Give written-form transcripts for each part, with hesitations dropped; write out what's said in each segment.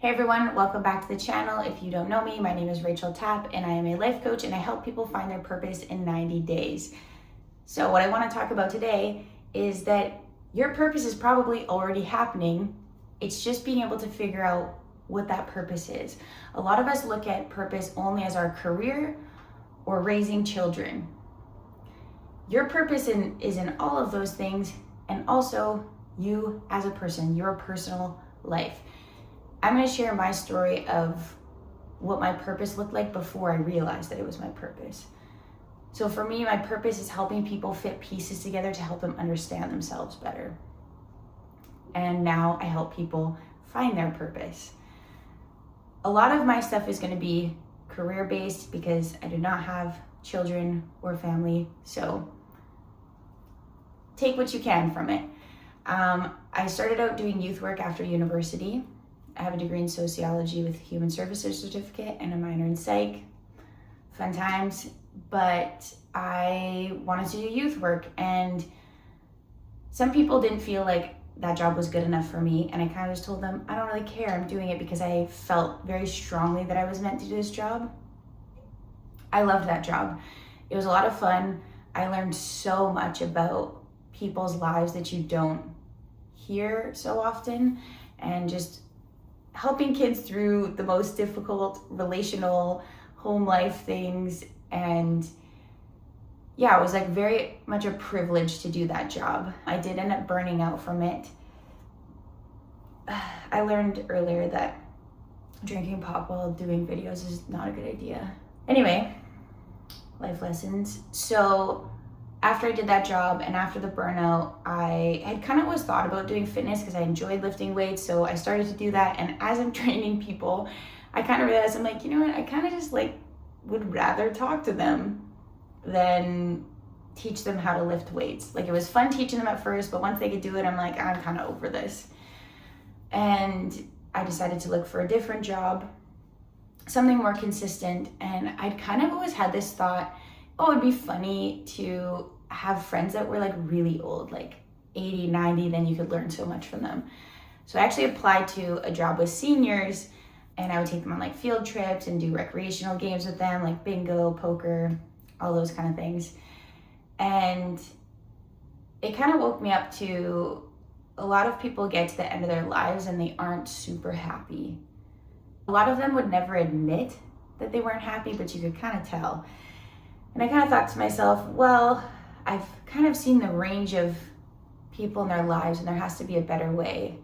Hey everyone, welcome back to the channel. If you don't know me, my name is Rachel Tapp and I am a life coach and I help people find their purpose in 90 days. So what I want to talk about today is that your purpose is probably already happening. It's just being able to figure out what that purpose is. A lot of us look at purpose only as our career or raising children. Your purpose is in all of those things, and also you as a person, your personal life. I'm going to share my story of what my purpose looked like before I realized that it was my purpose. So for me, my purpose is helping people fit pieces together to help them understand themselves better. And now I help people find their purpose. A lot of my stuff is going to be career-based because I do not have children or family. So take what you can from it. I started out doing youth work after university. I have a degree in sociology with a human services certificate and a minor in psych. Fun times, but I wanted to do youth work, and some people didn't feel like that job was good enough for me, and I kind of just told them, I don't really care, I'm doing it because I felt very strongly that I was meant to do this job. I loved that job. It was a lot of fun. I learned so much about people's lives that you don't hear so often, and just helping kids through the most difficult relational home life things. And yeah, it was like very much a privilege to do that job. I did end up burning out from it. I learned earlier that drinking pop while doing videos is not a good idea. Anyway, life lessons. So after I did that job and after the burnout, I had kind of always thought about doing fitness because I enjoyed lifting weights. So I started to do that. And as I'm training people, I kind of realized, I'm like, you know what? I kind of just would rather talk to them than teach them how to lift weights. Like, it was fun teaching them at first, but once they could do it, I'm like, I'm kind of over this. And I decided to look for a different job, something more consistent. And I'd kind of always had this thought, oh, it'd be funny to have friends that were like really old, like 80, 90, then you could learn so much from them. So I actually applied to a job with seniors, and I would take them on like field trips and do recreational games with them, like bingo, poker, all those kind of things. And it kind of woke me up to a lot of people get to the end of their lives and they aren't super happy. A lot of them would never admit that they weren't happy, but you could kind of tell. And I kind of thought to myself, well, I've kind of seen the range of people in their lives, and there has to be a better way.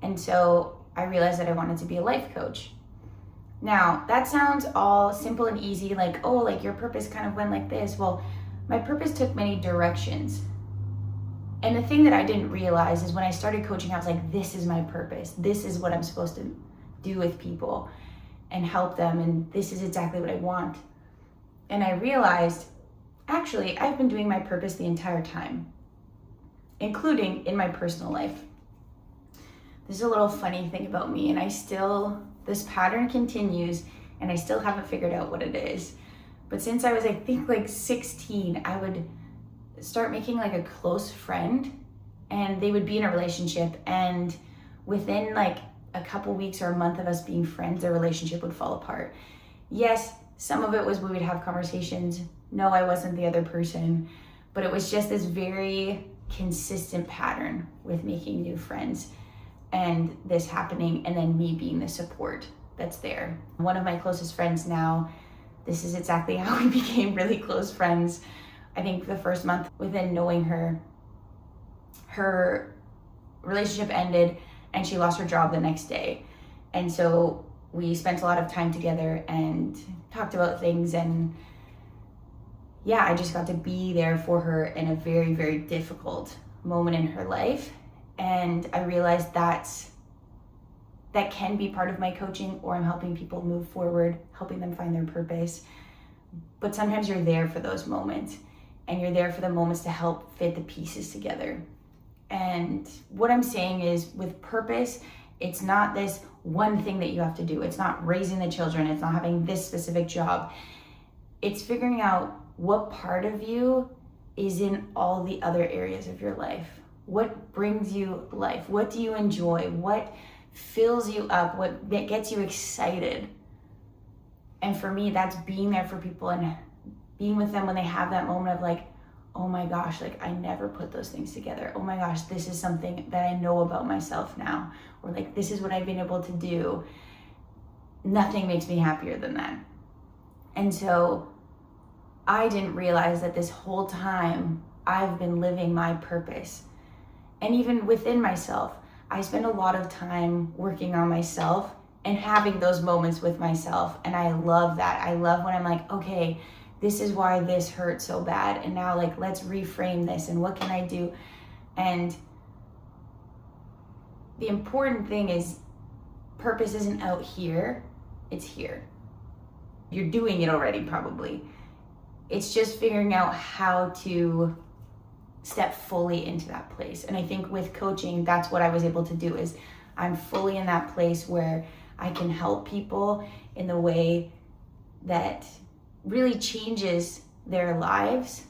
And so I realized that I wanted to be a life coach. Now, that sounds all simple and easy, like, oh, like your purpose kind of went like this. Well, my purpose took many directions. And the thing that I didn't realize is when I started coaching, I was like, this is my purpose. This is what I'm supposed to do with people and help them. And this is exactly what I want. And I realized, actually, I've been doing my purpose the entire time, including in my personal life. There's a little funny thing about me, and this pattern continues, and I still haven't figured out what it is. But since I was, I think, like 16, I would start making like a close friend, and they would be in a relationship, and within like a couple weeks or a month of us being friends, their relationship would fall apart. Yes, some of it was we would have conversations. No, I wasn't the other person, but it was just this very consistent pattern with making new friends and this happening, and then me being the support that's there. One of my closest friends now, this is exactly how we became really close friends. I think the first month within knowing her relationship ended and she lost her job the next day. And so we spent a lot of time together and talked about things, and yeah, I just got to be there for her in a very, very difficult moment in her life. And I realized that can be part of my coaching, or I'm helping people move forward, helping them find their purpose. But sometimes you're there for those moments, and you're there for the moments to help fit the pieces together. And what I'm saying is, with purpose, it's not this one thing that you have to do. It's not raising the children. It's not having this specific job. It's figuring out what part of you is in all the other areas of your life. What brings you life? What do you enjoy? What fills you up, what gets you excited. And for me, that's being there for people and being with them when they have that moment of like, oh my gosh, like I never put those things together. Oh my gosh, this is something that I know about myself now. Or like, this is what I've been able to do. Nothing makes me happier than that. And so I didn't realize that this whole time I've been living my purpose. And even within myself, I spend a lot of time working on myself and having those moments with myself. And I love that. I love when I'm like, okay, this is why this hurt so bad. And now like, let's reframe this and what can I do? And the important thing is purpose isn't out here, it's here. You're doing it already probably. It's just figuring out how to step fully into that place. And I think with coaching, that's what I was able to do is I'm fully in that place where I can help people in the way that really changes their lives.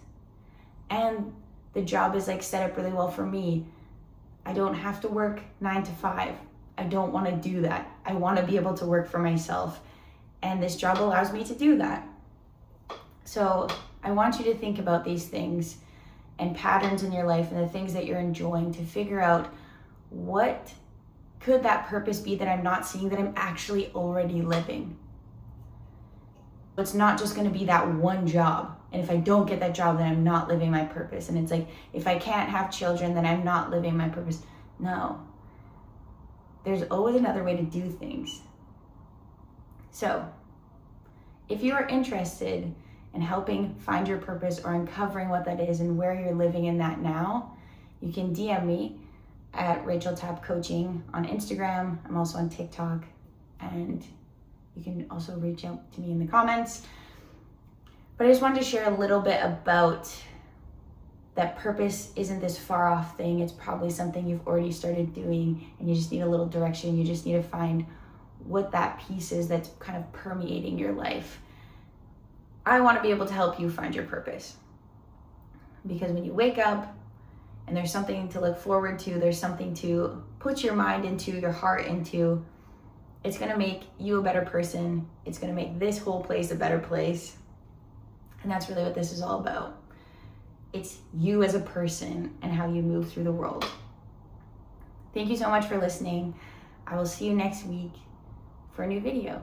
And the job is like set up really well for me. I don't have to work 9 to 5. I don't want to do that. I want to be able to work for myself. And this job allows me to do that. So I want you to think about these things and patterns in your life and the things that you're enjoying to figure out what could that purpose be that I'm not seeing that I'm actually already living. It's not just going to be that one job. And if I don't get that job, then I'm not living my purpose. And it's like, if I can't have children, then I'm not living my purpose. No. There's always another way to do things. So, if you are interested in helping find your purpose or uncovering what that is and where you're living in that now, you can DM me at Rachel Tapp Coaching on Instagram. I'm also on TikTok, and you can also reach out to me in the comments. But I just wanted to share a little bit about that purpose isn't this far off thing. It's probably something you've already started doing and you just need a little direction. You just need to find what that piece is that's kind of permeating your life. I want to be able to help you find your purpose. Because when you wake up and there's something to look forward to, there's something to put your mind into, your heart into, it's going to make you a better person. It's going to make this whole place a better place. And that's really what this is all about. It's you as a person and how you move through the world. Thank you so much for listening. I will see you next week for a new video.